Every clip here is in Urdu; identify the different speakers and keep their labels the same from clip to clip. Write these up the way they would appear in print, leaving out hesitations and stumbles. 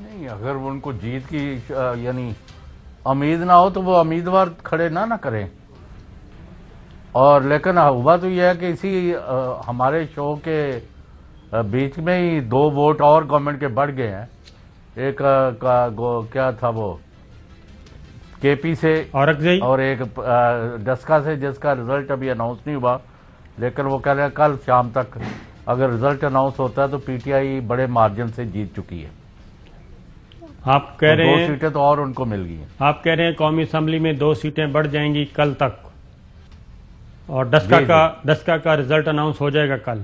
Speaker 1: نہیں، اگر ان کو جیت کی یعنی امید نہ ہو تو وہ امیدوار کھڑے نہ کریں. اور لیکن ہوا تو یہ ہے کہ اسی ہمارے شو کے بیچ میں ہی 2 ووٹ اور گورنمنٹ کے بڑھ گئے ہیں. ایک کیا تھا وہ کے پی سے اور ایک ڈسکا سے، جس کا رزلٹ ابھی اناؤنس نہیں ہوا، لیکن وہ کہہ رہے ہیں کل شام تک اگر رزلٹ اناؤنس ہوتا ہے تو پی ٹی آئی بڑے مارجن سے جیت چکی ہے.
Speaker 2: آپ کہہ رہے ہیں
Speaker 1: 2 سیٹیں تو اور ان کو مل گئی ہیں.
Speaker 2: آپ کہہ رہے ہیں قومی اسمبلی میں 2 سیٹیں بڑھ جائیں گی کل تک، اور ڈسکا کا رزلٹ اناؤنس ہو جائے گا کل.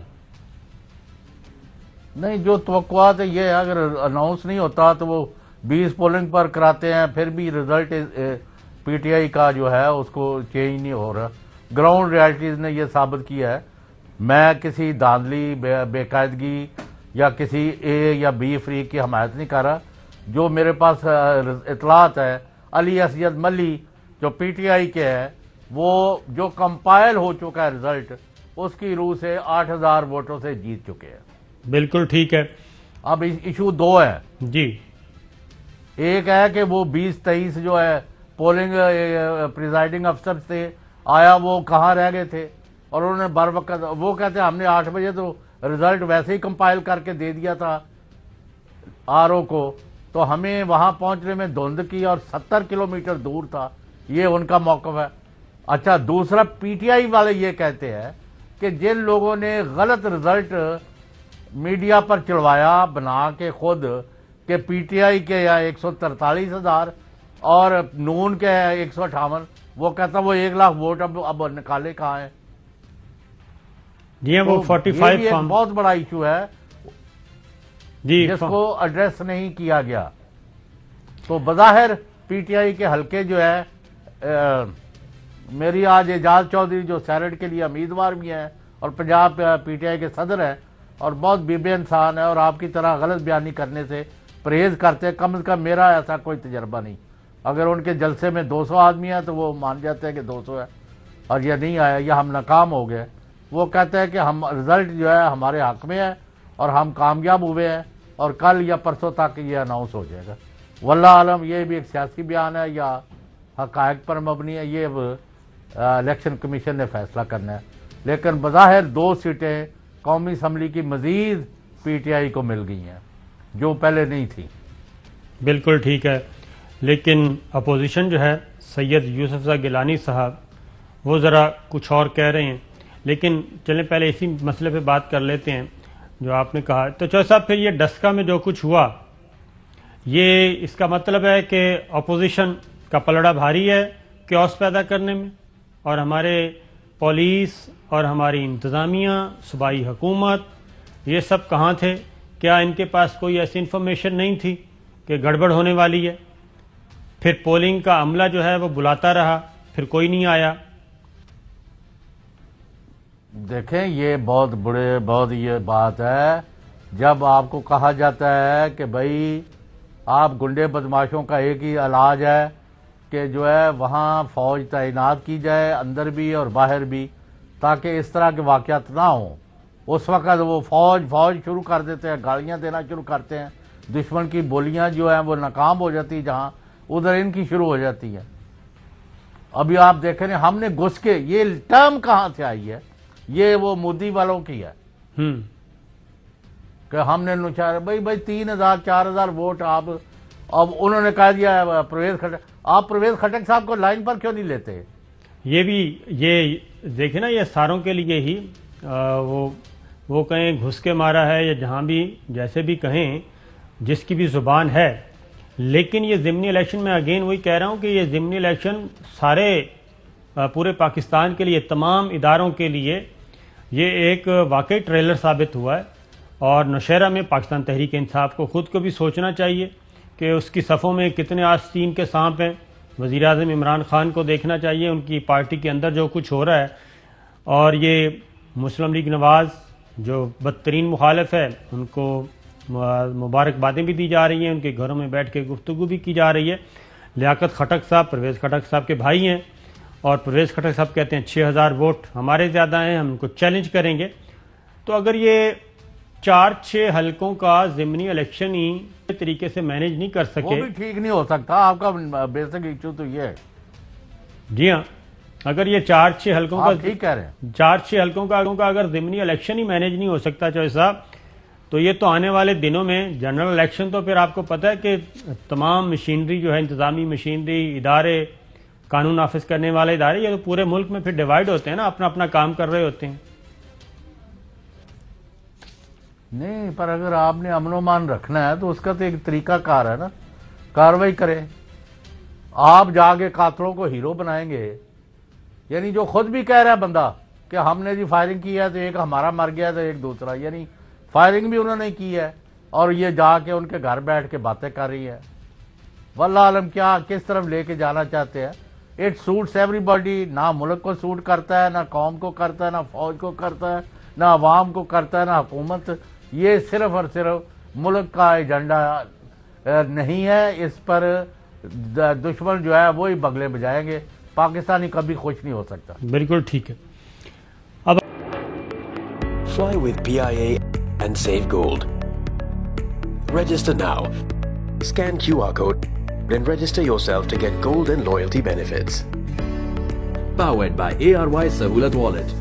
Speaker 1: نہیں، جو توقعات ہے یہ ہے اگر اناؤنس نہیں ہوتا تو وہ 20 پولنگ پر کراتے ہیں، پھر بھی رزلٹ پی ٹی آئی کا جو ہے اس کو چینج نہیں ہو رہا. گراؤنڈ ریالٹیز نے یہ ثابت کیا ہے. میں کسی دھاندلی بے قاعدگی یا کسی اے یا بی فریق کی حمایت نہیں کر رہا. جو میرے پاس اطلاعات ہے، علی اسید ملی جو پی ٹی آئی کے ہے، وہ جو کمپائل ہو چکا ہے رزلٹ، اس کی روح سے 8000 ووٹوں سے جیت چکے ہیں.
Speaker 2: بالکل ٹھیک ہے.
Speaker 1: اب ایشو 2 ہے
Speaker 2: جی.
Speaker 1: ایک ہے کہ وہ 20-23 جو ہے پولنگ پریزائڈنگ افسر سے آیا، وہ کہاں رہ گئے تھے، اور انہوں نے بر وقت وہ کہتے ہیں ہم نے 8 بجے تو رزلٹ ویسے ہی کمپائل کر کے دے دیا تھا آر او کو، تو ہمیں وہاں پہنچنے میں دھند کی اور 70 کلومیٹر دور تھا. یہ ان کا موقف ہے. اچھا، دوسرا پی ٹی آئی والے یہ کہتے ہیں کہ جن لوگوں نے غلط رزلٹ میڈیا پر چڑھوایا بنا کے خود کہ پی ٹی آئی کے 143,000 اور نون کے 158، وہ کہتا وہ 1 لاکھ ووٹ اب نکالے کہاں ہیں.
Speaker 2: جی وہ 45
Speaker 1: یہ ایک بہت بڑا ایشو ہے
Speaker 2: جی
Speaker 1: جس کو ایڈریس نہیں کیا گیا. تو بظاہر پی ٹی آئی کے حلقے جو ہے، میری آج اعجاز چودھری جو سینٹ کے لیے امیدوار بھی ہیں اور پنجاب پی ٹی آئی کے صدر ہیں اور بہت بے انسان ہے اور آپ کی طرح غلط بیانی کرنے سے پرہیز کرتے ہیں. کم از کم میرا ایسا کوئی تجربہ نہیں. اگر ان کے جلسے میں 200 آدمی ہیں تو وہ مان جاتے ہیں کہ 200 ہے، اور یہ نہیں آیا یا ہم ناکام ہو گئے. وہ کہتے ہیں کہ ہم رزلٹ جو ہے ہمارے حق میں ہے اور ہم کامیاب ہوئے ہیں اور کل یا پرسوں تک یہ اناؤنس ہو جائے گا. واللہ عالم یہ بھی ایک سیاسی بیان ہے یا حقائق پر مبنی ہے، یہ الیکشن کمیشن نے فیصلہ کرنا ہے. لیکن بظاہر 2 سیٹیں قومی اسمبلی کی مزید پی ٹی آئی کو مل گئی ہیں جو پہلے نہیں تھی.
Speaker 2: بالکل ٹھیک ہے. لیکن اپوزیشن جو ہے سید یوسف زئی گیلانی صاحب وہ ذرا کچھ اور کہہ رہے ہیں. لیکن چلیں پہلے اسی مسئلے پہ بات کر لیتے ہیں جو آپ نے کہا. تو چوہدری صاحب پھر یہ ڈسکا میں جو کچھ ہوا، یہ اس کا مطلب ہے کہ اپوزیشن کا پلڑا بھاری ہے کیوس پیدا کرنے میں، اور ہمارے پولیس اور ہماری انتظامیہ، صوبائی حکومت، یہ سب کہاں تھے؟ کیا ان کے پاس کوئی ایسی انفارمیشن نہیں تھی کہ گڑبڑ ہونے والی ہے؟ پھر پولنگ کا عملہ جو ہے وہ بلاتا رہا، پھر کوئی نہیں آیا.
Speaker 1: دیکھیں یہ بہت یہ بات ہے جب آپ کو کہا جاتا ہے کہ بھائی آپ گنڈے بدماشوں کا ایک ہی علاج ہے کہ جو ہے وہاں فوج تعینات کی جائے اندر بھی اور باہر بھی، تاکہ اس طرح کے واقعات نہ ہوں. اس وقت وہ فوج شروع کر دیتے ہیں، گالیاں دینا شروع کرتے ہیں، دشمن کی بولیاں جو ہیں وہ ناکام ہو جاتی ہیں، جہاں ادھر ان کی شروع ہو جاتی ہیں. ابھی آپ دیکھیں ہم نے گھس کے، یہ ٹرم کہاں سے آئی ہے؟ یہ وہ مودی والوں کی ہے کہ ہم نے نچار بھائی 3,000 4,000 ووٹ آپ. اب انہوں نے کہہ دیا پرویز کھٹک، آپ پرویز کھٹک صاحب کو لائن پر کیوں نہیں لیتے؟
Speaker 2: یہ دیکھیں نا، یہ ساروں کے لیے ہی وہ کہیں گھس کے مارا ہے یا جہاں بھی جیسے بھی کہیں، جس کی بھی زبان ہے. لیکن یہ ضمنی الیکشن میں اگین وہی کہہ رہا ہوں کہ یہ ضمنی الیکشن سارے پورے پاکستان کے لیے، تمام اداروں کے لیے یہ ایک واقعی ٹریلر ثابت ہوا ہے. اور نوشہرہ میں پاکستان تحریک انصاف کو خود کو بھی سوچنا چاہیے کہ اس کی صفوں میں کتنے آستین کے سانپ ہیں. وزیر اعظم عمران خان کو دیکھنا چاہیے ان کی پارٹی کے اندر جو کچھ ہو رہا ہے. اور یہ مسلم لیگ نواز جو بدترین مخالف ہے، ان کو مبارکبادیں بھی دی جا رہی ہیں، ان کے گھروں میں بیٹھ کے گفتگو بھی کی جا رہی ہے. لیاقت کھٹک صاحب پرویز کھٹک صاحب کے بھائی ہیں، اور پرویز کھٹک صاحب کہتے ہیں 6,000 ووٹ ہمارے زیادہ ہیں، ہم ان کو چیلنج کریں گے. تو اگر یہ 4-6 حلقوں کا ضمنی الیکشن ہی طریقے سے مینج نہیں کر
Speaker 1: وہ
Speaker 2: سکے.
Speaker 1: بھی ٹھیک نہیں ہو سکتا. آپ کا بیسک ایشو تو یہ ہے.
Speaker 2: جی ہاں, اگر یہ 4-6 حلقوں کا
Speaker 1: آپ ٹھیک کہہ رہے ہیں.
Speaker 2: 4-6 حلقوں کا اگر ضمنی الیکشن ہی مینج نہیں ہو سکتا چوہے صاحب, تو یہ تو آنے والے دنوں میں جنرل الیکشن تو پھر آپ کو پتہ ہے کہ تمام مشینری جو ہے, انتظامی مشینری, ادارے, قانون نافذ کرنے والے ادارے, یہ تو پورے ملک میں پھر ڈیوائیڈ ہوتے ہیں نا, اپنا اپنا کام کر رہے ہوتے ہیں.
Speaker 1: نہیں, پر اگر آپ نے امن و امان رکھنا ہے تو اس کا تو ایک طریقہ کار ہے نا, کاروائی کریں. آپ جا کے قاتلوں کو ہیرو بنائیں گے, یعنی جو خود بھی کہہ رہا ہے بندہ کہ ہم نے جی فائرنگ کی ہے تو ایک ہمارا مر گیا تو ایک دوسرا, یعنی فائرنگ بھی انہوں نے کی ہے اور یہ جا کے ان کے گھر بیٹھ کے باتیں کر رہی ہے. واللہ عالم کیا کس طرف لے کے جانا چاہتے ہیں. It suits every body. نہ ملک کو سوٹ کرتا ہے, نہ قوم کو کرتا ہے, نہ فوج کو کرتا ہے, نہ عوام کو کرتا ہے, نہ حکومت. یہ صرف اور صرف ملک کا ایجنڈا نہیں ہے. اس پر دشمن جو ہے وہی بگلے بجائیں گے. پاکستانی کبھی خوش نہیں ہو سکتا.
Speaker 2: بالکل ٹھیک ہے.
Speaker 3: Fly with PIA and save gold. Register now. Scan QR code and register yourself to get gold and loyalty benefits.
Speaker 4: Powered by ARY Sahulat Wallet.